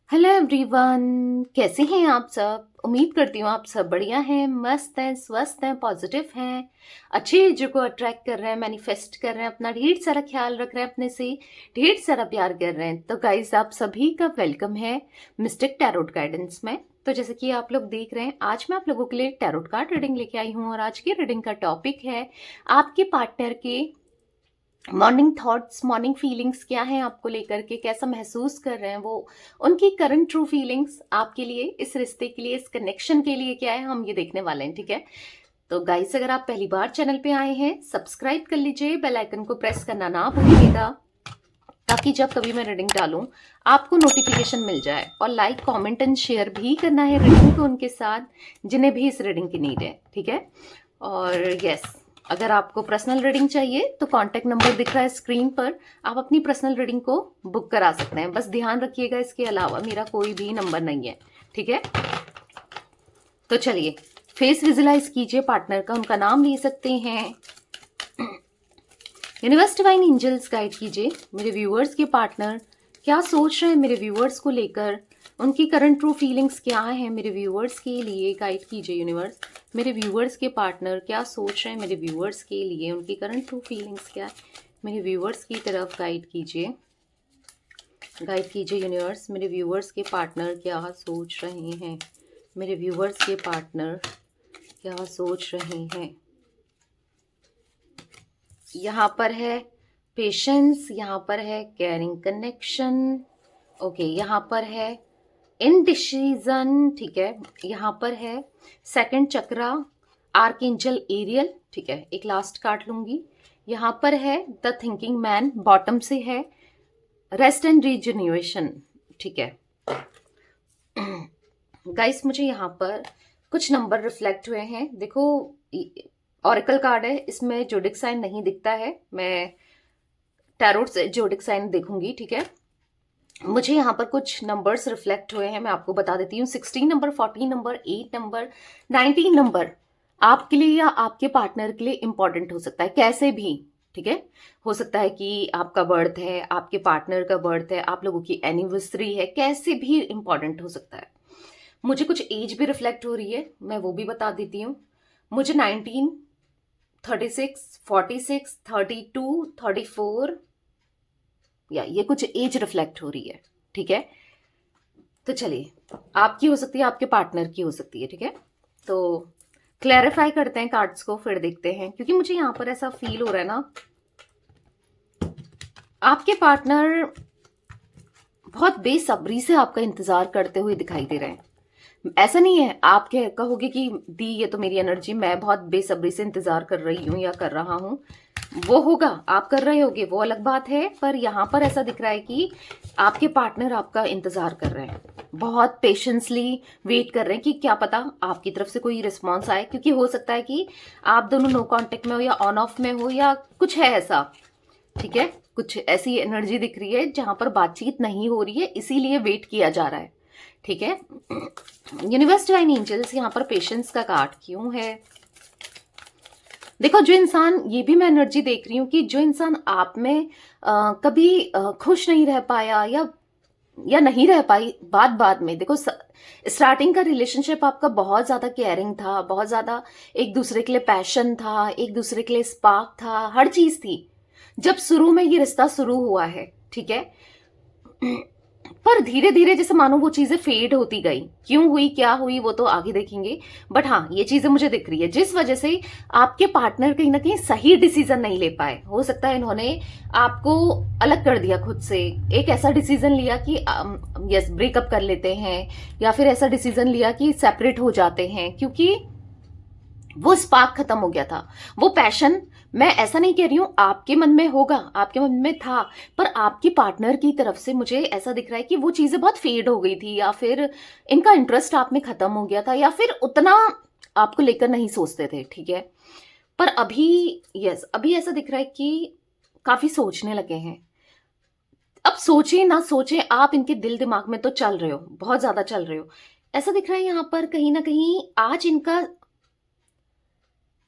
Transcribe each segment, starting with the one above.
Hello everyone, कैसे हैं आप सब। उम्मीद करती हूँ आप सब बढ़िया हैं, मस्त हैं, स्वस्थ हैं, पॉजिटिव हैं, अच्छी चीज़ों को अट्रैक्ट कर रहे हैं, मैनिफेस्ट कर रहे हैं, अपना ढेर सारा ख्याल रख रहे हैं, अपने से ढेर सारा प्यार कर रहे हैं। तो गाइस, आप सभी का वेलकम है मिस्टिक टैरोट गाइडेंस में। तो जैसे कि आप लोग देख रहे हैं, आज मैं आप लोगों के लिए टैरोट कार्ड रीडिंग लेके आई हूँ और आज की रीडिंग का टॉपिक है आपके पार्टनर के मॉर्निंग थॉट्स, मॉर्निंग फीलिंग्स क्या हैं आपको लेकर के, कैसा महसूस कर रहे हैं वो, उनकी करंट ट्रू फीलिंग्स आपके लिए, इस रिश्ते के लिए, इस कनेक्शन के लिए क्या है, हम ये देखने वाले हैं। ठीक है, तो गाइस, अगर आप पहली बार चैनल पे आए हैं, सब्सक्राइब कर लीजिए, बेल आइकन को प्रेस करना ना भूलिएगा ताकि जब कभी मैं रीडिंग डालूं आपको नोटिफिकेशन मिल जाए। और लाइक, कमेंट एंड शेयर भी करना है रीडिंग को उनके साथ जिन्हें भी इस रीडिंग की नीड है। ठीक है, और यस, अगर आपको पर्सनल रीडिंग चाहिए तो कांटेक्ट नंबर दिख रहा है स्क्रीन पर, आप अपनी पर्सनल रीडिंग को बुक करा सकते हैं। बस ध्यान रखिएगा, इसके अलावा मेरा कोई भी नंबर नहीं है। ठीक है, तो चलिए फेस विजुलाइज कीजिए पार्टनर का, उनका नाम ले सकते हैं। यूनिवर्स डिवाइन एंजल्स गाइड कीजिए मेरे व्यूअर्स के पार्टनर क्या सोच रहे हैं मेरे व्यूअर्स को लेकर, उनकी करंट ट्रू फीलिंग्स क्या है मेरे व्यूअर्स के लिए। गाइड कीजिए यूनिवर्स, मेरे व्यूअर्स के पार्टनर क्या सोच रहे हैं मेरे व्यूअर्स के लिए, उनकी करंट ट्रू फीलिंग्स क्या है, मेरे व्यूअर्स की तरफ गाइड कीजिए। गाइड कीजिए यूनिवर्स, मेरे व्यूअर्स के पार्टनर क्या सोच रहे हैं, मेरे व्यूअर्स के पार्टनर क्या सोच रहे हैं। यहाँ पर है पेशेंस, यहाँ पर है केयरिंग कनेक्शन, ओके, यहाँ पर है इनडिसीजन, ठीक है, यहाँ पर है सेकंड चक्रा, आर्कएंजल एरियल, ठीक है, एक लास्ट कार्ड लूंगी। यहाँ पर है द थिंकिंग मैन, बॉटम से है रेस्ट एंड रिजन्यूएशन। ठीक है गाइस, मुझे यहाँ पर कुछ नंबर रिफ्लेक्ट हुए हैं। देखो, ऑरिकल कार्ड है, इसमें जोडिक साइन नहीं दिखता है, मैं टैरोट से जोडिक साइन देखूंगी। ठीक है, मुझे यहाँ पर कुछ नंबर्स रिफ्लेक्ट हुए हैं, मैं आपको बता देती हूँ। 16 नंबर, 14 नंबर, 8 नंबर, 19 नंबर आपके लिए या आपके पार्टनर के लिए इंपॉर्टेंट हो सकता है, कैसे भी। ठीक है, हो सकता है कि आपका बर्थ है, आपके पार्टनर का बर्थ है, आप लोगों की एनिवर्सरी है, कैसे भी इंपॉर्टेंट हो सकता है। मुझे कुछ एज भी रिफ्लेक्ट हो रही है, मैं वो भी बता देती हूँ। मुझे 19, 36, 46, 32, 34 या ये कुछ एज रिफ्लेक्ट हो रही है। ठीक है, तो चलिए, आपकी हो सकती है, आपके पार्टनर की हो सकती है। ठीक है, तो क्लैरिफाई करते हैं कार्ड्स को, फिर देखते हैं, क्योंकि मुझे यहां पर ऐसा फील हो रहा है ना, आपके पार्टनर बहुत बेसब्री से आपका इंतजार करते हुए दिखाई दे रहे हैं। ऐसा नहीं है आप कहोगे कि दी ये तो मेरी एनर्जी, मैं बहुत बेसब्री से इंतजार कर रही हूं या कर रहा हूं, वो होगा, आप कर रहे होगे, वो अलग बात है। पर यहां पर ऐसा दिख रहा है कि आपके पार्टनर आपका इंतजार कर रहे हैं, बहुत पेशेंसली वेट कर रहे हैं कि क्या पता आपकी तरफ से कोई रिस्पॉन्स आए, क्योंकि हो सकता है कि आप दोनों नो कांटेक्ट में हो या ऑन ऑफ में हो या कुछ है ऐसा। ठीक है, कुछ ऐसी एनर्जी दिख रही है जहां पर बातचीत नहीं हो रही है, इसीलिए वेट किया जा रहा है। ठीक है, यूनिवर्स डिवाइन एंजल्स, यहाँ पर पेशेंस का कार्ड क्यों है। देखो, जो इंसान, ये भी मैं एनर्जी देख रही हूँ कि जो इंसान आप में कभी खुश नहीं रह पाया या नहीं रह पाई, बात बाद में, देखो स्टार्टिंग का रिलेशनशिप आपका बहुत ज्यादा केयरिंग था, बहुत ज्यादा एक दूसरे के लिए पैशन था, एक दूसरे के लिए स्पार्क था, हर चीज थी जब शुरू में ये रिश्ता शुरू हुआ है। ठीक है, पर धीरे धीरे जैसे मानो वो चीजें फेड होती गई, क्यों हुई, क्या हुई, वो तो आगे देखेंगे। बट हाँ, ये चीजें मुझे दिख रही है जिस वजह से आपके पार्टनर कहीं ना कहीं सही डिसीजन नहीं ले पाए। हो सकता है इन्होंने आपको अलग कर दिया खुद से, एक ऐसा डिसीजन लिया कि यस ब्रेकअप कर लेते हैं, या फिर ऐसा डिसीजन लिया कि सेपरेट हो जाते हैं, क्योंकि वो स्पार्क खत्म हो गया था, वो पैशन। मैं ऐसा नहीं कह रही हूं आपके मन में होगा, आपके मन में था, पर आपके पार्टनर की तरफ से मुझे ऐसा दिख रहा है कि वो चीजें बहुत फेड हो गई थी, या फिर इनका इंटरेस्ट आप में खत्म हो गया था, या फिर उतना आपको लेकर नहीं सोचते थे। ठीक है, पर अभी यस, अभी ऐसा दिख रहा है कि काफी सोचने लगे हैं। अब सोचे ना सोचे, आप इनके दिल दिमाग में तो चल रहे हो, बहुत ज्यादा चल रहे हो। ऐसा दिख रहा है यहां पर कहीं ना कहीं आज इनका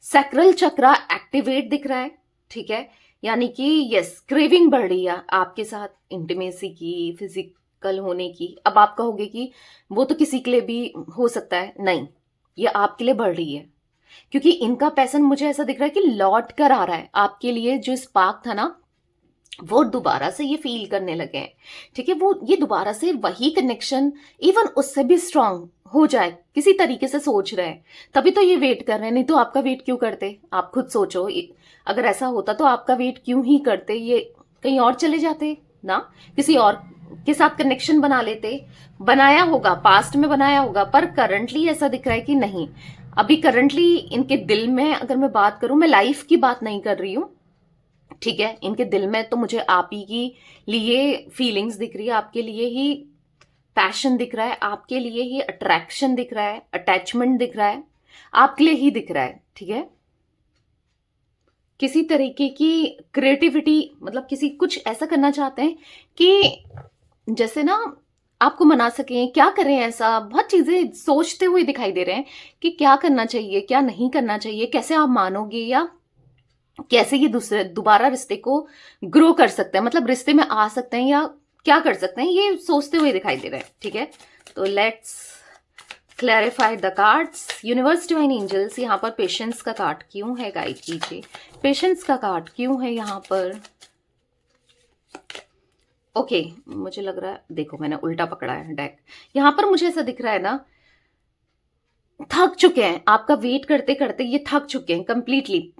सैक्रल चक्रा एक्टिवेट दिख रहा है। ठीक है, यानी कि यस, क्रेविंग बढ़ रही है आपके साथ इंटीमेसी की, कल होने की। अब आप कहोगे कि वो तो किसी के लिए भी हो सकता है, नहीं, ये आपके लिए बढ़ रही है, क्योंकि इनका पैसन मुझे ऐसा दिख रहा है कि लौट कर आ रहा है आपके लिए। जो स्पार्क था ना, वो दोबारा से ये फील करने लगे हैं, ठीक है। वो ये दोबारा से वही कनेक्शन, इवन उससे भी स्ट्रांग हो जाए किसी तरीके से सोच रहे हैं, तभी तो ये वेट कर रहे हैं। नहीं तो आपका वेट क्यों करते? आप खुद सोचो, अगर ऐसा होता तो आपका वेट क्यों ही करते? ये कहीं और चले जाते ना, किसी और के साथ कनेक्शन बना लेते। बनाया होगा, पास्ट में बनाया होगा, पर करंटली ऐसा दिख रहा है कि नहीं। अभी करंटली इनके दिल में अगर मैं बात करूं, मैं लाइफ की बात नहीं कर रही हूं, ठीक है। इनके दिल में तो मुझे आप ही की लिए फीलिंग्स दिख रही है, आपके लिए ही पैशन दिख रहा है, आपके लिए ही अट्रैक्शन दिख रहा है, अटैचमेंट दिख रहा है, आपके लिए ही दिख रहा है, ठीक है। किसी तरीके की क्रिएटिविटी, मतलब किसी कुछ ऐसा करना चाहते हैं कि जैसे ना आपको मना सकें, क्या करें, ऐसा बहुत चीजें सोचते हुए दिखाई दे रहे हैं कि क्या करना चाहिए, क्या नहीं करना चाहिए, कैसे आप मानोगे, या कैसे ये दूसरे दोबारा रिश्ते को ग्रो कर सकते हैं, मतलब रिश्ते में आ सकते हैं, या क्या कर सकते हैं, ये सोचते हुए दिखाई दे रहे हैं, ठीक है। तो let's clarify the cards. Universe, divine angels, यहाँ पर पेशेंस का कार्ड क्यों है, गाइड कीजिए। पेशेंस का कार्ड क्यों है यहाँ पर? ओके, मुझे लग रहा है, देखो मैंने उल्टा पकड़ा है डेक। यहाँ पर मुझे ऐसा दिख रहा है ना, थक चुके हैं, आपका वेट करते करते ये थक चुके हैं कंप्लीटली।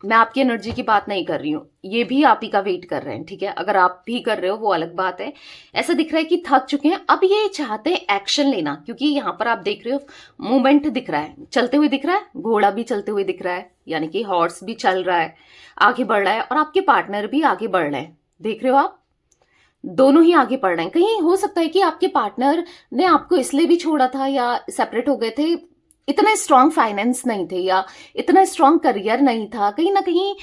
मैं आपकी एनर्जी की बात नहीं कर रही हूँ, ये भी आप ही का वेट कर रहे हैं, ठीक है। अगर आप भी कर रहे हो वो अलग बात है। ऐसा दिख रहा है कि थक चुके हैं, अब ये चाहते हैं एक्शन लेना, क्योंकि यहाँ पर आप देख रहे हो मूवमेंट दिख रहा है, चलते हुए दिख रहा है, घोड़ा भी चलते हुए दिख रहा है, यानी कि हॉर्स भी चल रहा है, आगे बढ़ रहा है, और आपके पार्टनर भी आगे बढ़ रहे हैं, देख रहे हो आप, दोनों ही आगे बढ़ रहे हैं। कहीं हो सकता है कि आपके पार्टनर ने आपको इसलिए भी छोड़ा था या सेपरेट हो गए थे, इतने स्ट्रांग फाइनेंस नहीं थे या इतना स्ट्रांग करियर नहीं था, कहीं ना कहीं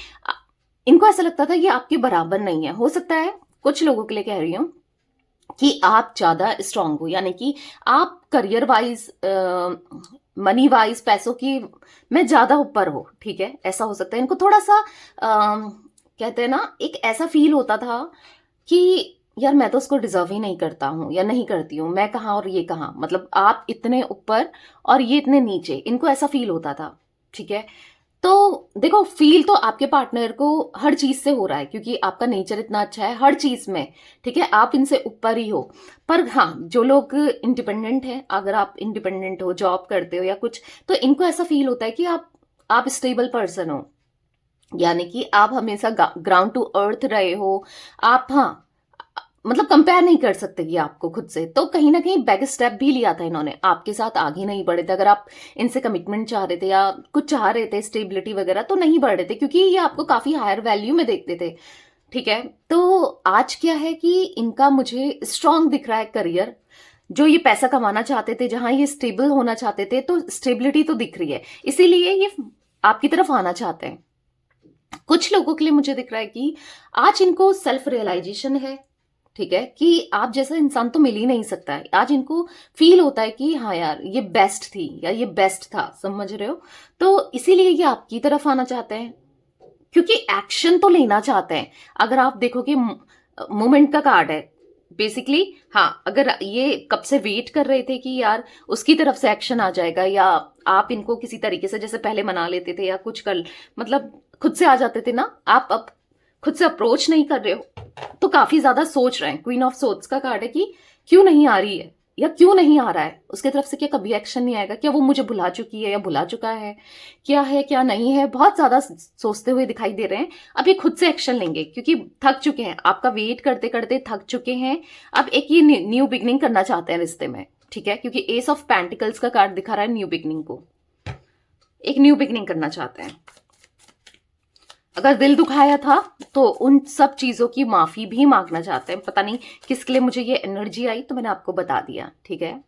इनको ऐसा लगता था ये आपके बराबर नहीं है। हो सकता है, कुछ लोगों के लिए कह रही हूं, कि आप ज्यादा स्ट्रांग हो, यानी कि आप करियर वाइज, मनी वाइज, पैसों की में ज्यादा ऊपर हो, ठीक है। ऐसा हो सकता है। इनको थोड़ा सा कहते हैं ना, एक ऐसा फील होता था कि यार मैं तो उसको डिजर्व ही नहीं करता हूं या नहीं करती हूं, मैं कहाँ और ये कहाँ, मतलब आप इतने ऊपर और ये इतने नीचे, इनको ऐसा फील होता था, ठीक है। तो देखो, फील तो आपके पार्टनर को हर चीज से हो रहा है, क्योंकि आपका नेचर इतना अच्छा है हर चीज में, ठीक है। आप इनसे ऊपर ही हो। पर हाँ, जो लोग इंडिपेंडेंट हैं, अगर आप इंडिपेंडेंट हो, जॉब करते हो या कुछ, तो इनको ऐसा फील होता है कि आप स्टेबल पर्सन हो, यानी कि आप हमेशा ग्राउंड टू अर्थ रहे हो। आप, हाँ, मतलब कंपेयर नहीं कर सकते ये आपको खुद से। तो कहीं ना कहीं बैक स्टेप भी लिया था इन्होंने, आपके साथ आगे नहीं बढ़े थे। अगर आप इनसे कमिटमेंट चाह रहे थे या कुछ चाह रहे थे, स्टेबिलिटी वगैरह, तो नहीं बढ़ रहे थे, क्योंकि ये आपको काफी हायर वैल्यू में देखते थे, ठीक है। तो आज क्या है कि इनका मुझे स्ट्रांग दिख रहा है करियर, जो ये पैसा कमाना चाहते थे, जहां ये स्टेबल होना चाहते थे, तो स्टेबिलिटी तो दिख रही है, इसीलिए ये आपकी तरफ आना चाहते हैं। कुछ लोगों के लिए मुझे दिख रहा है कि आज इनको सेल्फ रियलाइजेशन है, ठीक है, कि आप जैसा इंसान तो मिल ही नहीं सकता है। आज इनको फील होता है कि हाँ यार, ये बेस्ट थी या ये बेस्ट था, समझ रहे हो। तो इसीलिए ये आपकी तरफ आना चाहते हैं, क्योंकि एक्शन तो लेना चाहते हैं। अगर आप देखोगे, मोमेंट का कार्ड है बेसिकली। हाँ, अगर ये कब से वेट कर रहे थे कि यार उसकी तरफ से एक्शन आ जाएगा, या आप इनको किसी तरीके से जैसे पहले मना लेते थे या कुछ कर, मतलब खुद से आ जाते थे ना, आप अब खुद से अप्रोच नहीं कर रहे हो, तो काफी ज्यादा सोच रहे हैं। क्वीन ऑफ सोर्ड्स का कार्ड है कि क्यों नहीं आ रही है या क्यों नहीं आ रहा है उसके तरफ से, क्या कभी एक्शन नहीं आएगा, क्या वो मुझे भुला चुकी है या भुला चुका है क्या नहीं है, बहुत ज्यादा सोचते हुए दिखाई दे रहे हैं। अब ये खुद से एक्शन लेंगे, क्योंकि थक चुके हैं, आपका वेट करते करते थक चुके हैं। अब एक ये न्यू बिगनिंग करना चाहते हैं रिश्ते में, ठीक है, क्योंकि एस ऑफ पेंटिकल्स का कार्ड दिखा रहा है न्यू बिगनिंग को, एक न्यू बिगनिंग करना चाहते हैं। अगर दिल दुखाया था तो उन सब चीजों की माफी भी मांगना चाहते हैं। पता नहीं किसके लिए मुझे ये एनर्जी आई, तो मैंने आपको बता दिया, ठीक है।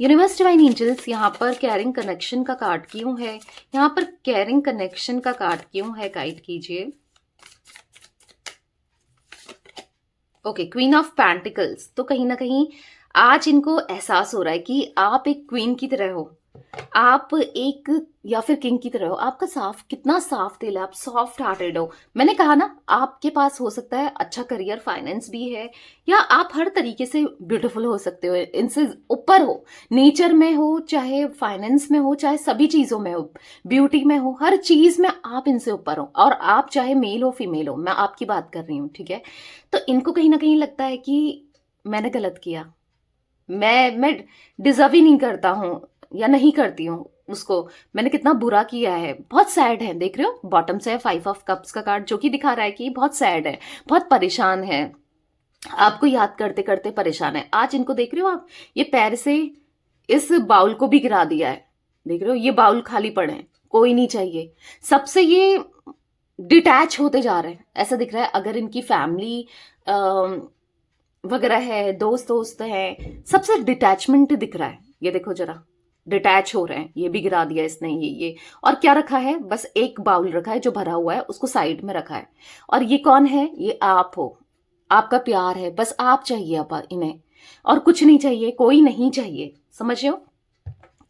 यूनिवर्स, डिवाइन एंजल्स, यहाँ पर कैरिंग कनेक्शन का कार्ड क्यों है, यहाँ पर कैरिंग कनेक्शन का कार्ड क्यों है, गाइड कीजिए। ओके, क्वीन ऑफ पेंटिकल्स, तो कहीं ना कहीं आज इनको एहसास हो रहा है कि आप एक क्वीन की तरह हो, आप एक या फिर किंग की तरह हो, आपका साफ कितना साफ दिल है, आप सॉफ्ट हार्टेड हो। मैंने कहा ना, आपके पास हो सकता है अच्छा करियर, फाइनेंस भी है, या आप हर तरीके से ब्यूटीफुल हो सकते हो, इनसे ऊपर हो, नेचर में हो, चाहे फाइनेंस में हो, चाहे सभी चीजों में हो, ब्यूटी में हो, हर चीज में आप इनसे ऊपर हो। और आप चाहे मेल हो फीमेल हो, मैं आपकी बात कर रही हूँ, ठीक है। तो इनको कहीं ना कहीं लगता है कि मैंने गलत किया, मैं डिजर्व ही नहीं करता हूँ या नहीं करती हूँ उसको, मैंने कितना बुरा किया है। बहुत सैड है, देख रहे हो बॉटम से 5 ऑफ कप्स का कार्ड, जो कि दिखा रहा है कि बहुत सैड है, बहुत परेशान है, आपको याद करते करते परेशान है। आज इनको देख रहे हो आप, ये पैर से इस बाउल को भी गिरा दिया है, देख रहे हो ये बाउल खाली पड़े हैं, कोई नहीं चाहिए, सबसे ये डिटैच होते जा रहे हैं, ऐसा दिख रहा है। अगर इनकी फैमिली वगैरह है, दोस्त दोस्त है, सबसे डिटैचमेंट दिख रहा है। ये देखो जरा, डिटैच हो रहे हैं, ये भी गिरा दिया इसने, ये और क्या रखा है, बस एक बाउल रखा है जो भरा हुआ है, उसको साइड में रखा है। और ये कौन है, ये आप हो, आपका प्यार है, बस आप चाहिए अब इन्हें, और कुछ नहीं चाहिए, कोई नहीं चाहिए, समझ रहे हो।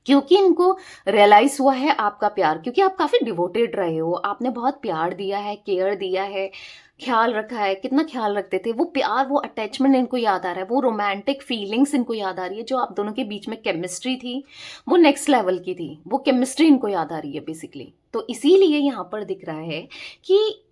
क्योंकि इनको रियलाइज हुआ है आपका प्यार, क्योंकि आप काफी डिवोटेड रहे हो, आपने बहुत प्यार दिया है, केयर दिया है, ख्याल रखा है, कितना ख्याल रखते थे। वो प्यार, वो अटैचमेंट इनको याद आ रहा है, वो रोमांटिक फीलिंग्स इनको याद आ रही है, जो आप दोनों के बीच में केमिस्ट्री थी, वो नेक्स्ट लेवल की थी, वो केमिस्ट्री इनको याद आ रही है बेसिकली। तो इसीलिए यहाँ पर दिख रहा है कि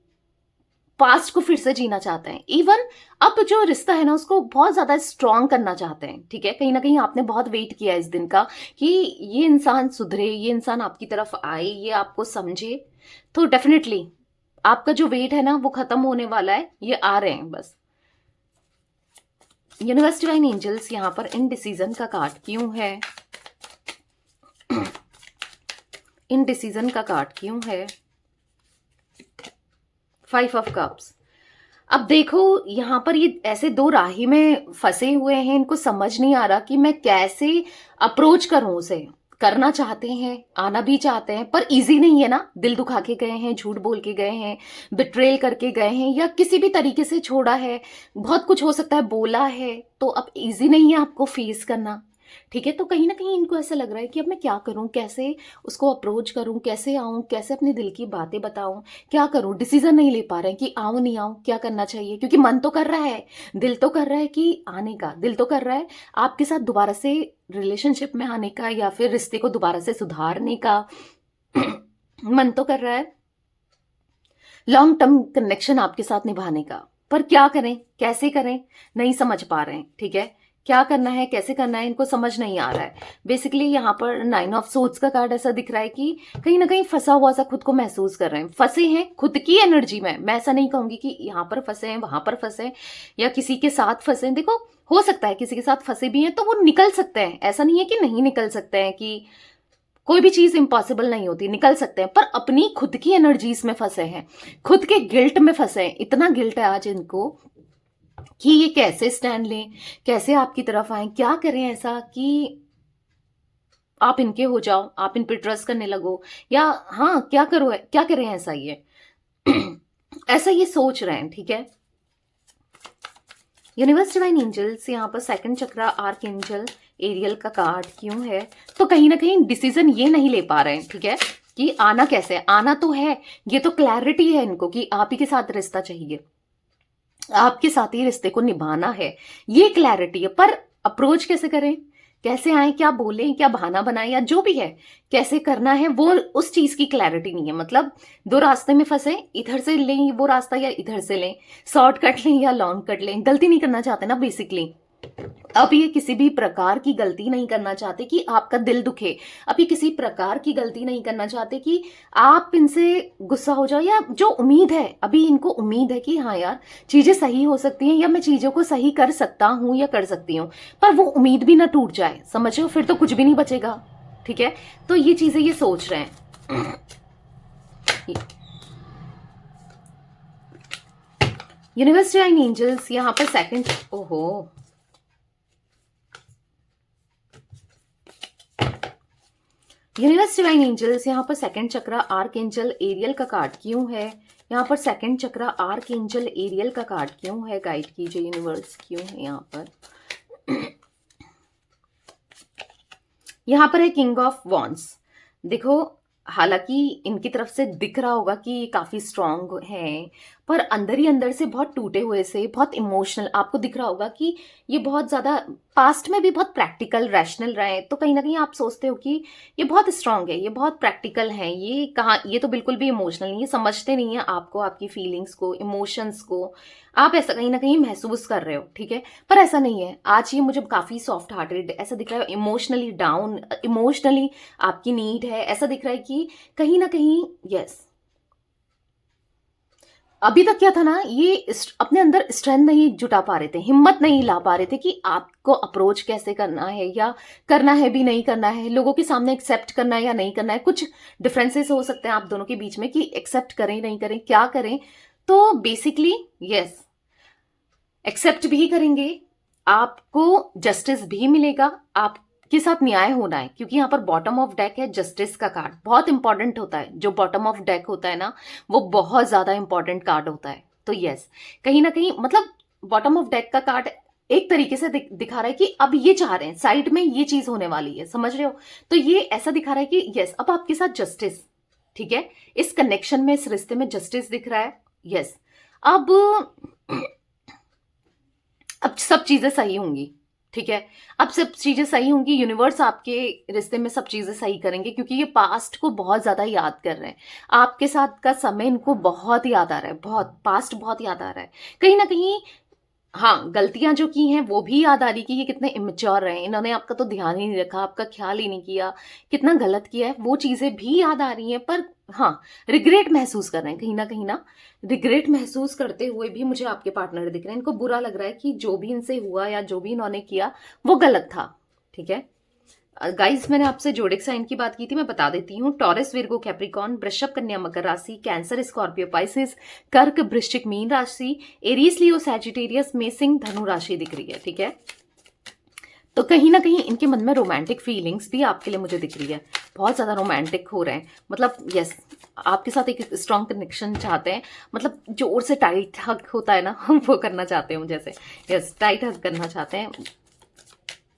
पास्ट को फिर से जीना चाहते हैं। इवन अब जो रिश्ता है ना, उसको बहुत ज्यादा स्ट्रांग करना चाहते हैं, ठीक है। कहीं ना कहीं आपने बहुत वेट किया इस दिन का कि ये इंसान सुधरे, ये इंसान आपकी तरफ आए, ये आपको समझे। तो डेफिनेटली आपका जो वेट है ना, वो खत्म होने वाला है, ये आ रहे हैं बस। यूनिवर्स डिवाइन एंजल्स यहाँ पर इनडिसीजन का कार्ड क्यों है, इनडिसीजन का कार्ड क्यों है, 5 ऑफ कप्स। अब देखो यहाँ पर ये ऐसे दो राही में फंसे हुए हैं, इनको समझ नहीं आ रहा कि मैं कैसे अप्रोच करूं उसे। करना चाहते हैं, आना भी चाहते हैं, पर इजी नहीं है ना, दिल दुखा के गए हैं, झूठ बोल के गए हैं, बिट्रेल करके गए हैं, या किसी भी तरीके से छोड़ा है, बहुत कुछ हो सकता है, बोला है, तो अब इजी नहीं है आपको फेस करना, ठीक है। तो कहीं ना कहीं इनको ऐसा लग रहा है कि अब मैं क्या करूं, कैसे उसको अप्रोच करूं, कैसे आऊं, कैसे अपने दिल की बातें बताऊं, क्या करूं, डिसीजन नहीं ले पा रहे हैं कि आऊं नहीं आऊं, क्या करना चाहिए। क्योंकि मन तो कर रहा है, दिल तो कर रहा है कि आने का, दिल तो कर रहा है आपके साथ दोबारा से रिलेशनशिप में आने का, या फिर रिश्ते को दोबारा से सुधारने का मन तो कर रहा है, लॉन्ग टर्म कनेक्शन आपके साथ निभाने का। पर क्या करें, कैसे करें, नहीं समझ पा रहे हैं, ठीक है। क्या करना है, कैसे करना है, इनको समझ नहीं आ रहा है। बेसिकली यहाँ पर 9 ऑफ सोर्ड्स का कार्ड ऐसा दिख रहा है कि कहीं ना कहीं फंसा हुआ सा खुद को महसूस कर रहे हैं, फंसे हैं खुद की एनर्जी में। मैं ऐसा नहीं कहूंगी कि यहाँ पर फंसे हैं, वहां पर फंसे हैं, या किसी के साथ फंसे हैं। देखो, हो सकता है किसी के साथ फंसे भी हैं तो वो निकल सकते हैं, ऐसा नहीं है कि नहीं निकल सकते हैं, कि कोई भी चीज इम्पॉसिबल नहीं होती, निकल सकते हैं, पर अपनी खुद की एनर्जीज में फंसे हैं, खुद के गिल्ट में फंसे हैं। इतना गिल्ट है आज इनको कि ये कैसे स्टैंड लें, कैसे आपकी तरफ आए, क्या करें ऐसा कि आप इनके हो जाओ, आप इन पे ट्रस्ट करने लगो, या हाँ क्या करो, क्या करें ऐसा, ये ऐसा ये सोच रहे हैं, ठीक है। यूनिवर्स डिवाइन एंजल्स यहाँ पर सेकंड चक्रा आर्क एंजल एरियल का कार्ड क्यों है, तो कहीं ना कहीं डिसीजन ये नहीं ले पा रहे हैं, ठीक है, कि आना कैसे है। आना तो है, ये तो क्लैरिटी है इनको कि आप ही के साथ रिश्ता चाहिए, आपके साथ ही रिश्ते को निभाना है, ये क्लैरिटी है। पर अप्रोच कैसे करें, कैसे आए, क्या बोलें, क्या बहाना बनाएं, या जो भी है कैसे करना है, वो उस चीज की क्लैरिटी नहीं है। मतलब दो रास्ते में फंसे, इधर से लें वो रास्ता या इधर से लें, शॉर्टकट लें या लॉन्ग कट लें, गलती नहीं करना चाहते ना बेसिकली। अब ये किसी भी प्रकार की गलती नहीं करना चाहते कि आपका दिल दुखे, अब ये किसी प्रकार की गलती नहीं करना चाहते कि आप इनसे गुस्सा हो जाओ, या जो उम्मीद है, अभी इनको उम्मीद है कि हाँ यार चीजें सही हो सकती हैं, या मैं चीजों को सही कर सकता हूं या कर सकती हूँ, पर वो उम्मीद भी ना टूट जाए, समझो, फिर तो कुछ भी नहीं बचेगा, ठीक है। तो ये चीजें ये सोच रहे हैं। यूनिवर्स डिवाइन एंजल्स यहाँ पर सेकंड, ओहो, यूनिवर्स डिवाइन एंजल्स यहाँ पर सेकंड चक्रा आर्क एंजल एरियल का कार्ड क्यों है, यहाँ पर सेकंड चक्रा आर्क एंजल एरियल का कार्ड क्यों है, गाइड कीजिए यूनिवर्स, क्यों है यहाँ पर। यहाँ पर है किंग ऑफ वॉन्ड्स। देखो, हालांकि इनकी तरफ से दिख रहा होगा कि ये काफी स्ट्रांग हैं, पर अंदर ही अंदर से बहुत टूटे हुए से, बहुत इमोशनल आपको दिख रहा होगा कि ये बहुत ज्यादा पास्ट में भी बहुत प्रैक्टिकल रैशनल रहे। तो कहीं ना कहीं आप सोचते हो कि ये बहुत स्ट्रांग है, ये बहुत प्रैक्टिकल है, ये कहाँ, ये तो बिल्कुल भी इमोशनल नहीं है, समझते नहीं है आपको, आपकी फीलिंग्स को, इमोशंस को। आप ऐसा कहीं ना कहीं महसूस कर रहे हो, ठीक है, पर ऐसा नहीं है। आज ये मुझे काफी सॉफ्ट हार्टेड ऐसा दिख रहा है, इमोशनली डाउन, इमोशनली आपकी नीड है, ऐसा दिख रहा है कि कहीं ना कहीं, यस, अभी तक क्या था ना, ये अपने अंदर स्ट्रेंथ नहीं जुटा पा रहे थे, हिम्मत नहीं ला पा रहे थे कि आपको अप्रोच कैसे करना है, या करना है भी नहीं करना है, लोगों के सामने एक्सेप्ट करना है या नहीं करना है। कुछ डिफरेंसेस हो सकते हैं आप दोनों के बीच में कि एक्सेप्ट करें नहीं करें, क्या करें। तो बेसिकली यस, एक्सेप्ट भी करेंगे, आपको जस्टिस भी मिलेगा, आपके साथ न्याय होना है, क्योंकि यहाँ पर बॉटम ऑफ डेक है जस्टिस का कार्ड, बहुत इंपॉर्टेंट होता है। जो बॉटम ऑफ डेक होता है ना, वो बहुत ज्यादा इंपॉर्टेंट कार्ड होता है। तो यस, कहीं ना कहीं मतलब बॉटम ऑफ डेक का कार्ड एक तरीके से दिखा रहा है कि अब ये चाह रहे हैं, साइड में ये चीज होने वाली है, समझ रहे हो। तो ये ऐसा दिखा रहा है कि यस, अब आपके साथ जस्टिस, ठीक है, इस कनेक्शन में, इस रिश्ते में जस्टिस दिख रहा है। यस, अब अब सब चीजें सही होंगी, ठीक है, अब सब चीजें सही होंगी, यूनिवर्स आपके रिश्ते में सब चीजें सही करेंगे, क्योंकि ये पास्ट को बहुत ज्यादा याद कर रहे हैं। आपके साथ का समय इनको बहुत याद आ रहा है, बहुत पास्ट बहुत याद आ रहा है कहीं ना कहीं। हाँ, गलतियां जो की हैं वो भी याद आ रही कि ये कितने इमेच्योर रहे, इन्होंने आपका तो ध्यान ही नहीं रखा, आपका ख्याल ही नहीं किया, कितना गलत किया है, वो चीजें भी याद आ रही हैं। पर हाँ, रिग्रेट महसूस कर रहे हैं कहीं ना, रिग्रेट महसूस करते हुए भी मुझे आपके पार्टनर दिख रहे हैं। इनको बुरा लग रहा है कि जो भी इनसे हुआ या जो भी इन्होंने किया वो गलत था, ठीक है। गाइस, मैंने आपसे जोडिक साइन की बात की थी, मैं बता देती हूँ। टॉरस, विर्गो, कैप्रिकॉन, वृषभ, कन्या, मकर राशि, कैंसर, स्कॉर्पियो, पाइसिस, कर्क, वृश्चिक, मीन राशि, एरीज, लियो, सैजिटेरियस में सिंह, धनु राशि दिख रही है, ठीक है। तो कहीं ना कहीं इनके मन में रोमांटिक फीलिंग्स भी आपके लिए मुझे दिख रही है, बहुत ज्यादा रोमांटिक हो रहे हैं, मतलब यस, आपके साथ एक स्ट्रॉन्ग कनेक्शन चाहते हैं, मतलब जोर से टाइट हक होता है ना, हम वो करना चाहते हैं जैसे, यस, टाइट हक करना चाहते हैं,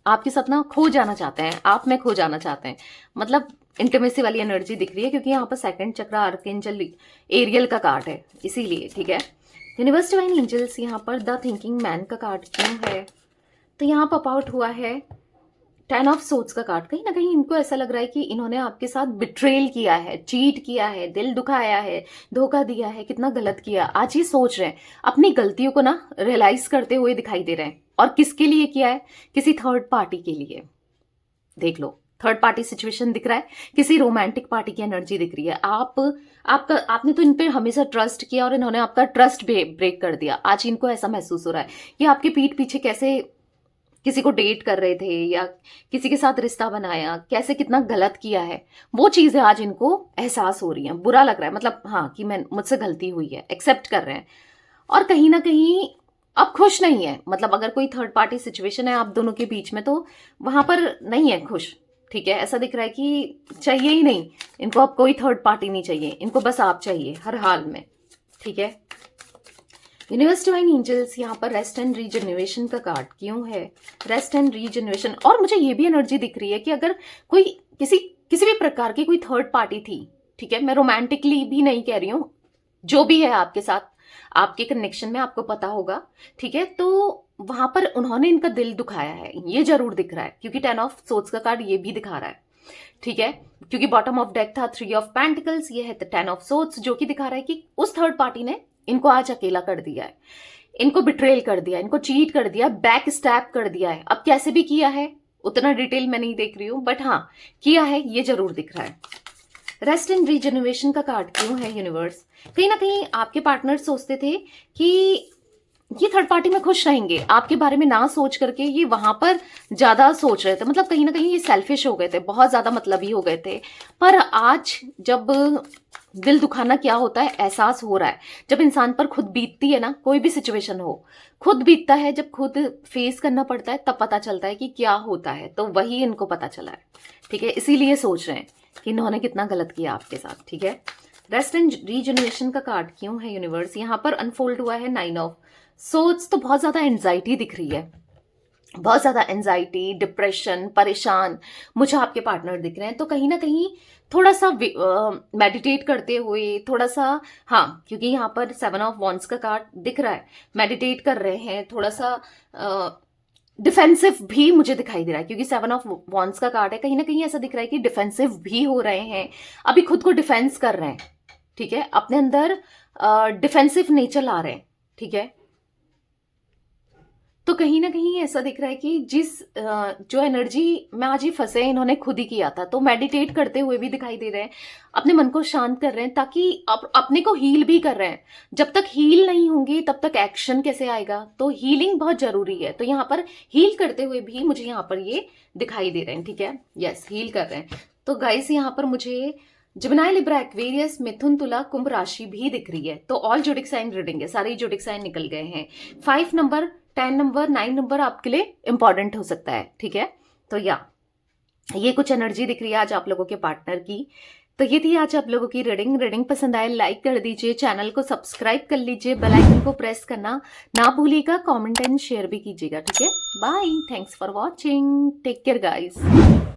आपके साथ ना खो जाना चाहते हैं, आप में खो जाना चाहते हैं, मतलब इंटीमेसी वाली एनर्जी दिख रही है, क्योंकि यहाँ पर सेकंड चक्र, आर्कएंजल एरियल का कार्ड है, इसीलिए, ठीक है। यूनिवर्स डिवाइन एंजल्स, यहाँ पर द थिंकिंग मैन का कार्ड क्यों है, तो यहाँ पॉप आउट हुआ है 10 ऑफ सोर्ड्स का कार्ड। कहीं ना कहीं इनको ऐसा लग रहा है कि इन्होंने आपके साथ बिट्रेल किया है, चीट किया है, दिल दुखाया है, धोखा दिया है, कितना गलत किया। आज ये सोच रहे हैं, अपनी गलतियों को ना रियलाइज करते हुए दिखाई दे रहे हैं, और किसके लिए किया है, किसी थर्ड पार्टी के लिए। देख लो, थर्ड पार्टी सिचुएशन दिख रहा है, किसी रोमांटिक पार्टी की एनर्जी दिख रही है। आपने तो इन पे हमेशा ट्रस्ट किया, और इन्होंने आपका ट्रस्ट ब्रेक कर दिया। आज इनको ऐसा महसूस हो रहा है, ये आपके पीठ पीछे कैसे किसी को डेट कर रहे थे, या किसी के साथ रिश्ता बनाया, कैसे कितना गलत किया है, वो चीजें आज इनको एहसास हो रही हैं, बुरा लग रहा है, मतलब हाँ, कि मैं, मुझसे गलती हुई है, एक्सेप्ट कर रहे हैं। और कहीं ना कहीं अब खुश नहीं है, मतलब अगर कोई थर्ड पार्टी सिचुएशन है आप दोनों के बीच में, तो वहां पर नहीं है खुश, ठीक है। ऐसा दिख रहा है कि चाहिए ही नहीं इनको, अब कोई थर्ड पार्टी नहीं चाहिए इनको, बस आप चाहिए हर हाल में, ठीक है। यूनिवर्स डिवाइन एंजल्स, यहाँ पर रेस्ट एंड रीजनरेशन का कार्ड क्यों है, रेस्ट एंड रीजनरेशन। और मुझे ये भी एनर्जी दिख रही है कि अगर कोई किसी भी प्रकार की कोई थर्ड पार्टी थी, ठीक है, मैं रोमांटिकली भी नहीं कह रही हूँ, जो भी है आपके साथ, आपके कनेक्शन में, आपको पता होगा, ठीक है, तो वहां पर उन्होंने इनका दिल दुखाया है, ये जरूर दिख रहा है, क्योंकि 10 ऑफ सोर्ड्स का कार्ड ये भी दिखा रहा है, ठीक है। क्योंकि बॉटम ऑफ डेक था 3 ऑफ पेंटिकल्स, ये है 10 ऑफ सोर्ड्स, जो कि दिखा रहा है कि उस थर्ड पार्टी ने इनको आज अकेला कर दिया है, इनको बिट्रेल कर दिया, इनको चीट कर दिया, बैक स्टैप कर दिया है। अब कैसे भी किया है, उतना डिटेल मैं नहीं देख रही हूं, बट हाँ, किया है, ये जरूर दिख रहा है। रेस्ट एंड रीजनरेशन का कार्ड क्यों है यूनिवर्स, कहीं ना कहीं आपके पार्टनर सोचते थे कि ये थर्ड पार्टी में खुश रहेंगे, आपके बारे में ना सोच करके ये वहां पर ज्यादा सोच रहे थे, मतलब कहीं ना कहीं ये सेल्फिश हो गए थे, बहुत ज्यादा मतलबी हो गए थे। पर आज जब दिल दुखाना क्या होता है एहसास हो रहा है, जब इंसान पर खुद बीतती है ना, कोई भी सिचुएशन हो, खुद बीतता है, जब खुद फेस करना पड़ता है तब पता चलता है कि क्या होता है, तो वही इनको पता चला है, ठीक है। इसीलिए सोच रहे हैं कि इन्होंने कितना गलत किया आपके साथ, ठीक है। रेस्ट एंड रीजनरेशन का कार्ड क्यों है यूनिवर्स, यहाँ पर अनफोल्ड हुआ है 9 ऑफ सोर्ड्स। तो बहुत ज्यादा एंजाइटी दिख रही है, बहुत ज़्यादा एंजाइटी, डिप्रेशन, परेशान मुझे आपके पार्टनर दिख रहे हैं। तो कहीं ना कहीं थोड़ा सा मेडिटेट करते हुए, थोड़ा सा, हाँ, क्योंकि यहाँ पर 7 ऑफ वॉन्ड्स का कार्ड दिख रहा है, मेडिटेट कर रहे हैं, थोड़ा सा डिफेंसिव भी मुझे दिखाई दे रहा है, क्योंकि 7 ऑफ वॉन्ड्स का कार्ड है। कहीं ना कहीं ऐसा दिख रहा है कि डिफेंसिव भी हो रहे हैं, अभी खुद को डिफेंस कर रहे हैं, ठीक है, अपने अंदर डिफेंसिव नेचर ला रहे हैं, ठीक है। तो कहीं ना कहीं ऐसा दिख रहा है कि जो एनर्जी में आज ही फंसे हैं, इन्होंने खुद ही किया था। तो मेडिटेट करते हुए भी दिखाई दे रहे हैं, अपने मन को शांत कर रहे हैं, ताकि अपने को हील भी कर रहे हैं। जब तक हील नहीं होंगे तब तक एक्शन कैसे आएगा? तो हीलिंग बहुत जरूरी है। तो यहाँ पर हील करते हुए भी मुझे यहाँ पर ये दिखाई दे रहे हैं, ठीक है, यस, हील कर रहे हैं। तो गाइस यहाँ पर मुझे जिमिनाई, लिब्रा, एक्वेरियस, मिथुन, तुला, कुंभ राशि भी दिख रही है। तो ऑल जोडिक साइन रीडिंग है, सारे जोडिक साइन निकल गए हैं। 5 नंबर, 10 नंबर, 9 नंबर आपके लिए इंपॉर्टेंट हो सकता है, ठीक है। तो ये कुछ एनर्जी दिख रही है आज आप लोगों के पार्टनर की। तो ये थी आज आप लोगों की रीडिंग पसंद आए लाइक कर दीजिए, चैनल को सब्सक्राइब कर लीजिए, बेल आइकन को प्रेस करना ना भूलिएगा, कमेंट एंड शेयर भी कीजिएगा, ठीक है। Bye, thanks for watching, take care guys.